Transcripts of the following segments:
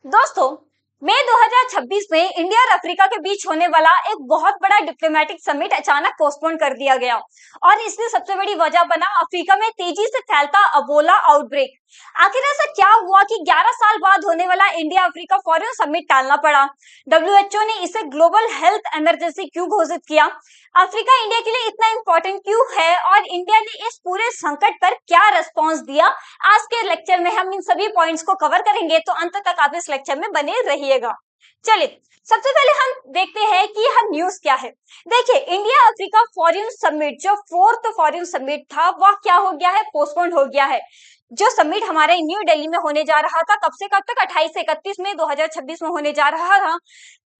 दोस्तों, मई 2026 में इंडिया और अफ्रीका के बीच होने वाला एक बहुत बड़ा डिप्लोमेटिक समिट अचानक पोस्टपोन कर दिया गया और इसमें सबसे बड़ी वजह बना अफ्रीका में तेजी से फैलता अबोला आउटब्रेक। आखिर ऐसा क्या हुआ कि 11 साल बाद होने वाला इंडिया अफ्रीका फॉरेन समिट टालना पड़ा? डब्ल्यूएचओ ने इसे ग्लोबल हेल्थ इमरजेंसी क्यों घोषित किया? अफ्रीका इंडिया के लिए इतना इंपॉर्टेंट क्यों है और इंडिया ने इस पूरे संकट पर क्या रिस्पॉन्स दिया? आज के लेक्चर में हम इन सभी पॉइंट्स को कवर करेंगे, तो अंत तक आप इस लेक्चर में बने रहिएगा। चलिए, सबसे पहले हम देखते हैं कि यह न्यूज क्या है। देखिए, इंडिया अफ्रीका फॉरेन समिट जो फोर्थ फॉरेन समिट था वह क्या हो गया है, पोस्टपोन हो गया है। जो समिट हमारे न्यू दिल्ली में होने जा रहा था, कब से कब तक, 28 से 31 मई 2026 में होने जा रहा था।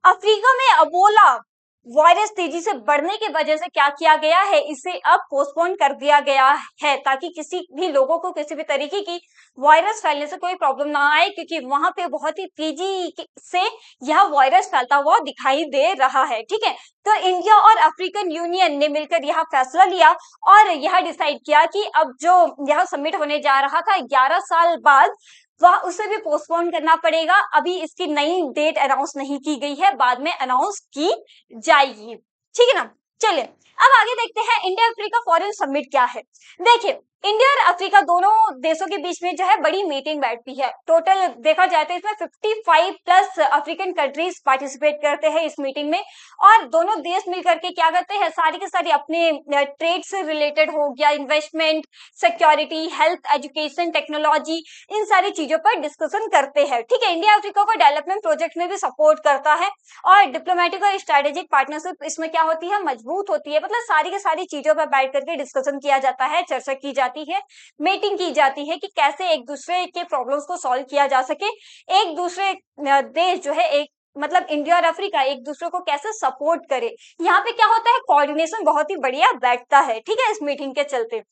अफ्रीका में अबोला वायरस तेजी से बढ़ने की वजह से क्या किया गया है, इसे अब पोस्टपोन कर दिया गया है ताकि किसी भी लोगों को किसी भी तरीके की वायरस फैलने से कोई प्रॉब्लम ना आए, क्योंकि वहां पे बहुत ही तेजी से यह वायरस फैलता हुआ दिखाई दे रहा है। ठीक है, तो इंडिया और अफ्रीकन यूनियन ने मिलकर यह फैसला लिया और यह डिसाइड किया कि अब जो यह समिट होने जा रहा था 11 साल बाद, वह उसे भी पोस्टपोन करना पड़ेगा। अभी इसकी नई डेट अनाउंस नहीं की गई है, बाद में अनाउंस की जाएगी। ठीक है ना। चलिए, अब आगे देखते हैं इंडिया अफ्रीका फॉरेन समिट क्या है। देखिए, इंडिया और अफ्रीका दोनों देशों के बीच में जो है बड़ी मीटिंग बैठती है। टोटल देखा जाए तो इसमें 55 प्लस अफ्रीकन कंट्रीज पार्टिसिपेट करते हैं इस मीटिंग में, और दोनों देश मिलकर के क्या करते हैं, सारी के सारी अपने ट्रेड से रिलेटेड हो गया, investment, security, health, education, technology, इन सारी चीजों पर डिस्कशन करते हैं। ठीक है, इंडिया अफ्रीका को डेवलपमेंट प्रोजेक्ट में भी सपोर्ट करता है और डिप्लोमेटिक और स्ट्रेटेजिक पार्टनरशिप इसमें क्या होती है, मजबूत होती है। मतलब सारी की सारी चीजों पर बैठ करके डिस्कशन किया जाता है, चर्चा की जाती है, मीटिंग की जाती है कि कैसे एक दूसरे के प्रॉब्लम्स को सॉल्व किया जा सके। एक दूसरे देश जो है, एक मतलब इंडिया और अफ्रीका एक दूसरे को कैसे सपोर्ट करे, यहाँ पे क्या होता है, कोऑर्डिनेशन बहुत ही बढ़िया बैठता है। ठीक है, इस मीटिंग के चलते।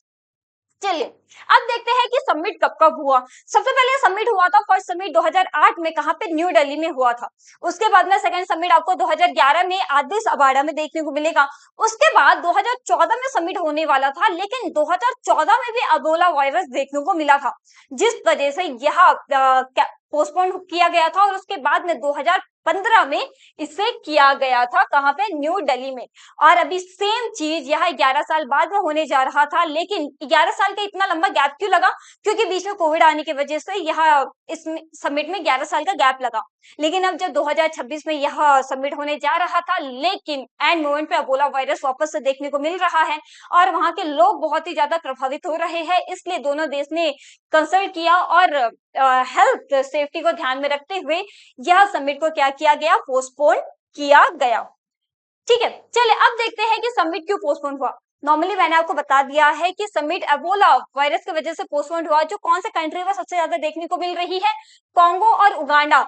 चलिए, अब देखते हैं कि समिट कब कब हुआ। सबसे पहले समिट हुआ था, फर्स्ट समिट 2008 में, कहां पे, न्यू दिल्ली में हुआ था। उसके बाद में सेकंड समिट आपको 2011 में एडिस अबाडा में देखने को मिलेगा। उसके बाद 2014 में समिट होने वाला था, लेकिन 2014 में भी अबोला वायरस देखने को मिला था, जिस वजह से यह पोस्टपोन किया गया था और उसके बाद में 2015 में इसे किया गया था, कहां पे, न्यू दिल्ली में। और अभी सेम चीज यह 11 साल बाद में होने जा रहा था, लेकिन 11 साल का इतना लंबा गैप क्यों लगा? क्योंकि बीच में कोविड आने की वजह से यह इस समिट में 11 साल का गैप लगा। लेकिन अब जब 2026 में यह समिट होने जा रहा था, लेकिन एंड मोमेंट पे अबोला वायरस वापस से देखने को मिल रहा है और वहां के लोग बहुत ही ज्यादा प्रभावित हो रहे हैं, इसलिए दोनों देश ने कंसल्ट किया और हेल्थ सेफ्टी को ध्यान में रखते हुए यह समिट को क्या किया गया, पोस्टपोन किया गया। ठीक है, चलिए अब देखते हैं कि समिट क्यों पोस्टपोन हुआ। नॉर्मली मैंने आपको बता दिया है कि समिट एबोला वायरस की वजह से पोस्टपोन हुआ। जो कौन से कंट्री में सबसे ज्यादा देखने को मिल रही है, कॉन्गो और उगांडा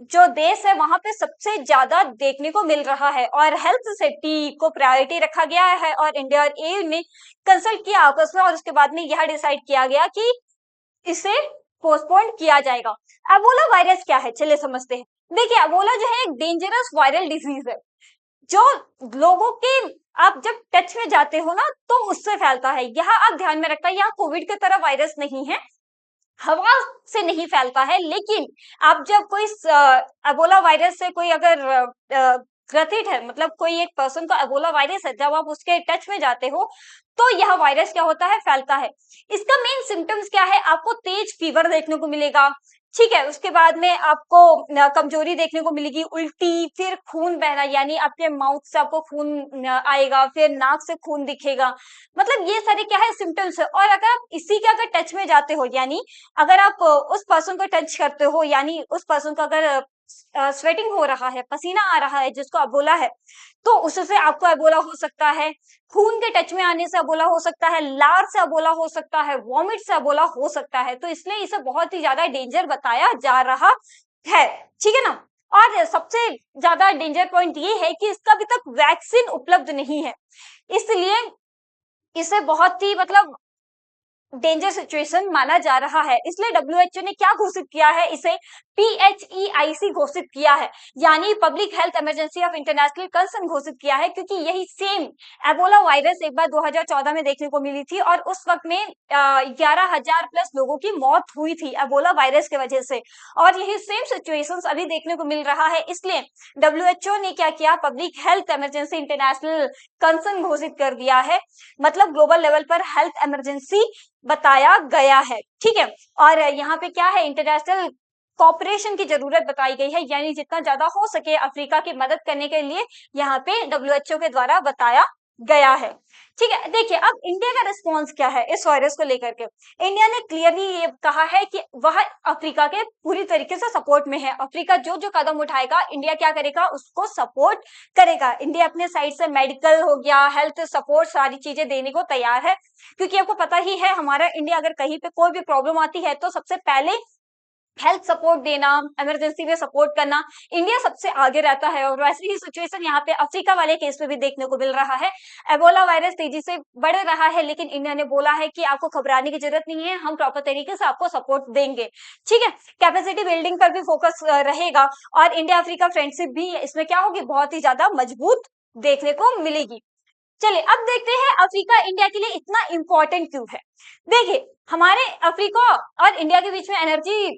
जो देश है वहां पे सबसे ज्यादा देखने को मिल रहा है, और हेल्थ सेफ्टी को प्रायोरिटी रखा गया है और इंडिया और एयू ने कंसल्ट किया आपस में और उसके बाद में यह डिसाइड किया गया कि इसे पोस्टपोन किया जाएगा। एबोला वायरस क्या है, चलिए समझते हैं। देखिए, एबोला जो है एक डेंजरस वायरल डिजीज है, जो लोगों के आप जब टच में जाते हो ना तो उससे फैलता है। यह आप ध्यान में रखना, यह कोविड की तरह वायरस नहीं है, हवा से नहीं फैलता है। लेकिन आप जब कोई एबोला वायरस से कोई अगर ग्रसित है, मतलब कोई एक पर्सन को एबोला वायरस है, जब आप उसके टच में जाते हो तो यह वायरस क्या होता है, फैलता है। इसका मेन सिम्टम्स क्या है, आपको तेज फीवर देखने को मिलेगा। ठीक है, उसके बाद में आपको कमजोरी देखने को मिलेगी, उल्टी, फिर खून बहना, यानी आपके माउथ से आपको खून आएगा, फिर नाक से खून दिखेगा। मतलब ये सारे क्या है, सिम्टम्स है। और अगर आप इसी के अगर टच में जाते हो, यानी अगर आप उस पर्सन को टच करते हो, यानी उस पर्सन को अगर स्वेटिंग हो रहा है, पसीना आ रहा है, जिसको अबोला है, तो उससे आपको अबोला हो सकता है। खून के टच में आने से अबोला हो सकता है, लार से अबोला हो सकता है, वॉमिट से अबोला हो सकता है। तो इसलिए इसे बहुत ही ज्यादा डेंजर बताया जा रहा है। ठीक है ना। और सबसे ज्यादा डेंजर पॉइंट ये है कि इसका अभी तक वैक्सीन उपलब्ध नहीं है, इसलिए इसे बहुत ही मतलब डेंजर सिचुएशन माना जा रहा है। इसलिए डब्ल्यूएचओ ने क्या घोषित किया है, इसे PHEIC घोषित किया है, यानी public health emergency of international concern घोषित किया है, क्योंकि यही सेम एबोला वायरस एक बार 2014 में देखने को मिली थी और उस वक्त में 11,000 प्लस लोगों की मौत हुई थी एबोला वायरस की वजह से, और यही सेम सिचुएशंस अभी देखने को मिल रहा है। इसलिए डब्ल्यूएचओ ने क्या किया, public health emergency international concern घोषित कर दिया है, मतलब ग्लोबल लेवल पर हेल्थ इमरजेंसी बताया गया है। ठीक है, और यहाँ पे क्या है, इंटरनेशनल कॉपरेशन की जरूरत बताई गई है, यानी जितना ज्यादा हो सके अफ्रीका की मदद करने के लिए यहाँ पे डब्ल्यूएचओ के द्वारा बताया गया है। ठीक है, देखिए अब इंडिया का रिस्पॉन्स क्या है इस वायरस को लेकर के। इंडिया ने क्लियरली ये कहा है कि वह अफ्रीका के पूरी तरीके से सपोर्ट में है। अफ्रीका जो जो कदम उठाएगा इंडिया क्या करेगा, उसको सपोर्ट करेगा। इंडिया अपने साइड से मेडिकल हो गया, हेल्थ सपोर्ट, सारी चीजें देने को तैयार है, क्योंकि आपको पता ही है हमारा इंडिया अगर कहीं पे कोई भी प्रॉब्लम आती है तो सबसे पहले हेल्थ सपोर्ट देना, इमरजेंसी में सपोर्ट करना, इंडिया सबसे आगे रहता है। और वैसे ही सिचुएशन यहाँ पे अफ्रीका वाले केस में भी देखने को मिल रहा है। एबोला वायरस तेजी से बढ़ रहा है, लेकिन इंडिया ने बोला है कि आपको घबराने की जरूरत नहीं है, हम प्रॉपर तरीके से आपको सपोर्ट देंगे। ठीक है, कैपेसिटी बिल्डिंग पर भी फोकस रहेगा, और इंडिया अफ्रीका फ्रेंडशिप भी इसमें क्या होगी, बहुत ही ज्यादा मजबूत देखने को मिलेगी। चलिए अब देखते हैं अफ्रीका इंडिया के लिए इतना इंपॉर्टेंट क्यों है। देखिए हमारे अफ्रीका और इंडिया के बीच में एनर्जी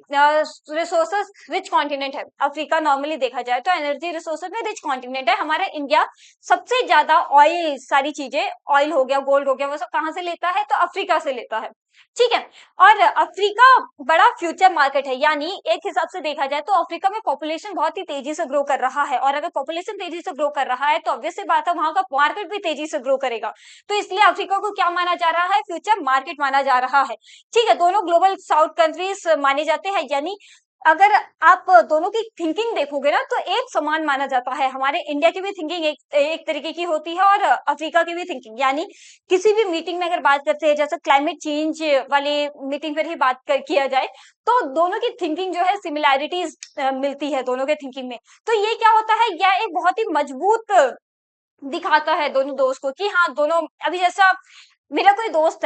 रिसोर्सेस रिच कॉन्टिनेंट है। अफ्रीका नॉर्मली देखा जाए तो एनर्जी रिसोर्सेस में रिच कॉन्टिनेंट है। हमारे इंडिया सबसे ज्यादा ऑयल, सारी चीजें, ऑयल हो गया, गोल्ड हो गया, वो सब कहाँ से लेता है, तो अफ्रीका से लेता है। ठीक है, और अफ्रीका बड़ा फ्यूचर मार्केट है, यानी एक हिसाब से देखा जाए तो अफ्रीका में पॉपुलेशन बहुत ही तेजी से ग्रो कर रहा है, और अगर पॉपुलेशन तेजी से ग्रो कर रहा है तो ऑब्वियस सी बात है वहां का मार्केट भी तेजी से ग्रो करेगा। तो इसलिए अफ्रीका को क्या माना जा रहा है, फ्यूचर मार्केट माना जा रहा है। ठीक है, दोनों ग्लोबल साउथ कंट्रीज माने जाते हैं, यानी अगर आप दोनों की थिंकिंग देखोगे ना तो एक समान माना जाता है। हमारे इंडिया की भी थिंकिंग एक तरीके की होती है, और अफ्रीका की भी थिंकिंग, यानी किसी भी मीटिंग में अगर बात करते हैं, जैसे क्लाइमेट चेंज वाली मीटिंग पर ही बात किया जाए, तो दोनों की थिंकिंग जो है, सिमिलैरिटीज मिलती है दोनों के थिंकिंग में। तो ये क्या होता है, यह एक बहुत ही मजबूत दिखाता है दोनों दोस्त को कि हाँ दोनों, अभी जैसा मेरा कोई दोस्त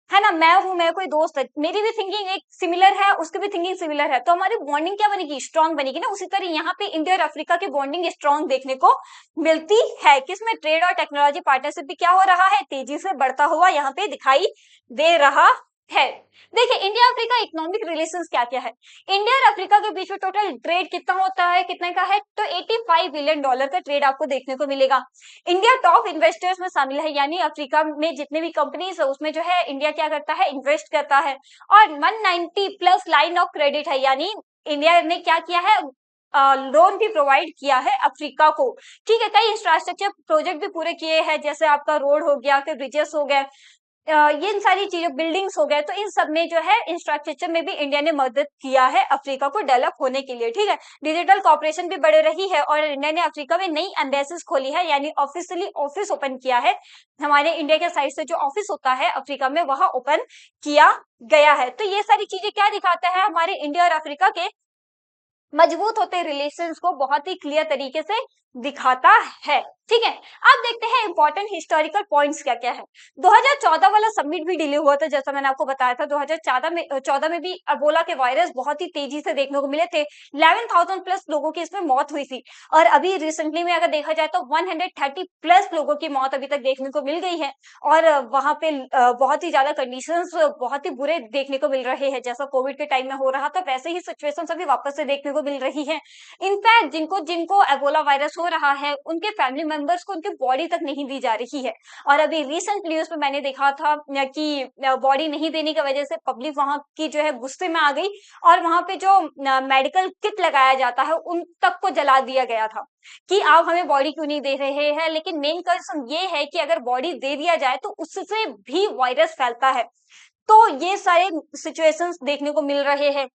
है ना, मैं हूं, मेरा कोई दोस्त है, मेरी भी थिंकिंग एक सिमिलर है, उसकी भी थिंकिंग सिमिलर है, तो हमारी बॉन्डिंग क्या बनेगी, स्ट्रांग बनेगी ना। उसी तरह यहाँ पे इंडिया और अफ्रीका की बॉन्डिंग स्ट्रांग देखने को मिलती है, किसमें, ट्रेड और टेक्नोलॉजी पार्टनरशिप भी क्या हो रहा है, तेजी से बढ़ता हुआ यहाँ पे दिखाई दे रहा है। देखिए इंडिया अफ्रीका इकोनॉमिक रिलेशंस क्या क्या है। इंडिया और अफ्रीका के बीच में टोटल ट्रेड कितना होता है, कितने का है, तो $85 बिलियन का ट्रेड आपको देखने को मिलेगा। इंडिया टॉप इन्वेस्टर्स में शामिल है, यानी अफ्रीका में जितने भी कंपनीज है उसमें जो है इंडिया क्या करता है, इन्वेस्ट करता है। और 190 प्लस लाइन ऑफ क्रेडिट है, यानी इंडिया ने क्या किया है, लोन भी प्रोवाइड किया है अफ्रीका को। ठीक है, कई इंफ्रास्ट्रक्चर प्रोजेक्ट भी पूरे किए हैं, जैसे आपका रोड हो गया, फिर ब्रिजेस हो गए, ये इन सारी चीजें, बिल्डिंग्स हो गए, तो इन सब में जो है इंफ्रास्ट्रक्चर में भी इंडिया ने मदद किया है अफ्रीका को डेवलप होने के लिए। ठीक है, डिजिटल कॉपरेशन भी बढ़ रही है, और इंडिया ने अफ्रीका में नई एम्बेसीज खोली है, यानी ऑफिशियली ऑफिस ओपन किया है। हमारे इंडिया के साइड से जो ऑफिस होता है अफ्रीका में, वह ओपन किया गया है। तो ये सारी चीजें क्या दिखाता है, हमारे इंडिया और अफ्रीका के मजबूत होते रिलेशंस को बहुत ही क्लियर तरीके से दिखाता है। ठीक है, अब देखते हैं इंपॉर्टेंट हिस्टोरिकल पॉइंट्स क्या क्या है। 2014 वाला समिट भी डिले हुआ था, जैसा मैंने आपको बताया था। 2014 में भी अबोला के वायरस बहुत ही तेजी से देखने को मिले थे, 11,000 प्लस लोगों की इसमें मौत हुई थी। और अभी रिसेंटली में अगर देखा जाए तो 130 प्लस लोगों की मौत अभी तक देखने को मिल गई है, और वहां पे बहुत ही ज्यादा कंडीशंस बहुत ही बुरे देखने को मिल रहे हैं, जैसा कोविड के टाइम में हो रहा था वैसे ही सिचुएशन अभी वापस से देखने को मिल रही है। इनफैक्ट जिनको जिनको एबोला वायरस हो रहा है उनके फैमिली मेंबर्स को उनकी बॉडी तक नहीं दी जा रही है। और अभी रिसेंट न्यूज में मैंने देखा था कि बॉडी नहीं देने की वजह से पब्लिक वहां की जो है गुस्से में आ गई, और वहां पे जो मेडिकल किट लगाया जाता है उन तक को जला दिया गया था कि आप हमें बॉडी क्यों नहीं दे रहे हैं। लेकिन मेन कंसर्न ये है कि अगर बॉडी दे दिया जाए तो उससे भी वायरस फैलता है। तो ये सारे सिचुएशंस देखने को मिल रहे हैं,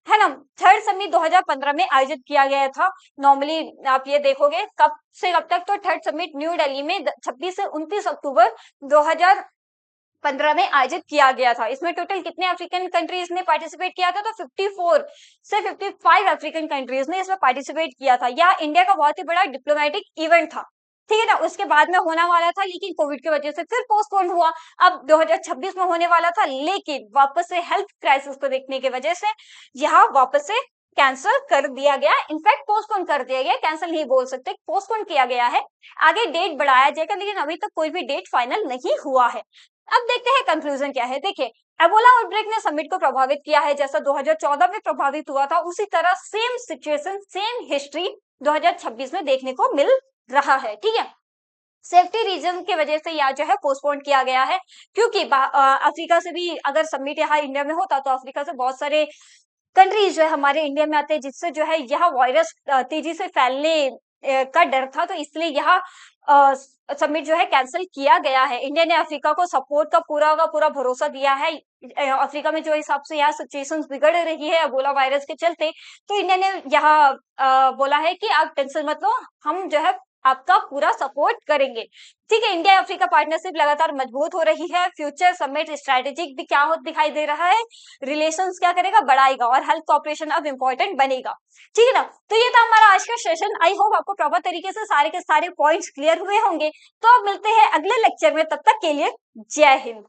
है ना। थर्ड समिट 2015 में आयोजित किया गया था। नॉर्मली आप ये देखोगे कब से कब तक, तो थर्ड समिट न्यू दिल्ली में 26 से 29 अक्टूबर 2015 में आयोजित किया गया था। इसमें टोटल कितने अफ्रीकन कंट्रीज ने पार्टिसिपेट किया था, तो 54 से 55 अफ्रीकन कंट्रीज ने इसमें पार्टिसिपेट किया था। यह इंडिया का बहुत ही बड़ा डिप्लोमेटिक इवेंट था। ठीक है ना। उसके बाद में होना वाला था, लेकिन कोविड की वजह से फिर पोस्टपोन हुआ। अब 2026 में होने वाला था, लेकिन वापस से हेल्थ क्राइसिस को देखने की वजह से यहाँ वापस से कैंसिल कर दिया गया। इनफैक्ट पोस्टपोन कर दिया गया, कैंसिल नहीं बोल सकते, पोस्टपोन किया गया है। आगे डेट बढ़ाया जाएगा, लेकिन अभी तक कोई भी डेट फाइनल नहीं हुआ है। अब देखते हैं कंक्लूजन क्या है। देखिए, एबोला आउटब्रेक ने समिट को प्रभावित किया है, जैसा 2014 में प्रभावित हुआ था, उसी तरह सेम सिचुएशन, सेम हिस्ट्री 2026 में देखने को मिल रहा है। ठीक है, सेफ्टी रीजन की वजह से यह जो है पोस्टपोन किया गया है, क्योंकि अफ्रीका से भी अगर समिट यहाँ इंडिया में होता तो अफ्रीका से बहुत सारे कंट्रीज जो है हमारे इंडिया में आते हैं, जिससे जो है यह वायरस तेजी से फैलने का डर था, तो इसलिए यह समिट जो है कैंसिल किया गया है। इंडिया ने अफ्रीका को सपोर्ट का पूरा भरोसा दिया है। अफ्रीका में जो हिसाब से यहाँ सिचुएशन बिगड़ रही है अबोला वायरस के चलते, तो इंडिया ने यहाँ बोला है कि आप टेंशन मत लो, हम जो है आपका पूरा सपोर्ट करेंगे। ठीक है, इंडिया अफ्रीका पार्टनरशिप लगातार मजबूत हो रही है। फ्यूचर समिट स्ट्रेटेजिक भी क्या हो दिखाई दे रहा है, रिलेशंस क्या करेगा, बढ़ाएगा, और हेल्थ कॉपरेशन अब इम्पोर्टेंट बनेगा। ठीक है ना। तो ये था हमारा आज का सेशन। आई होप आपको प्रॉपर तरीके से सारे के सारे पॉइंट्स क्लियर हुए होंगे। तो अब मिलते हैं अगले लेक्चर में, तब तक के लिए जय हिंद।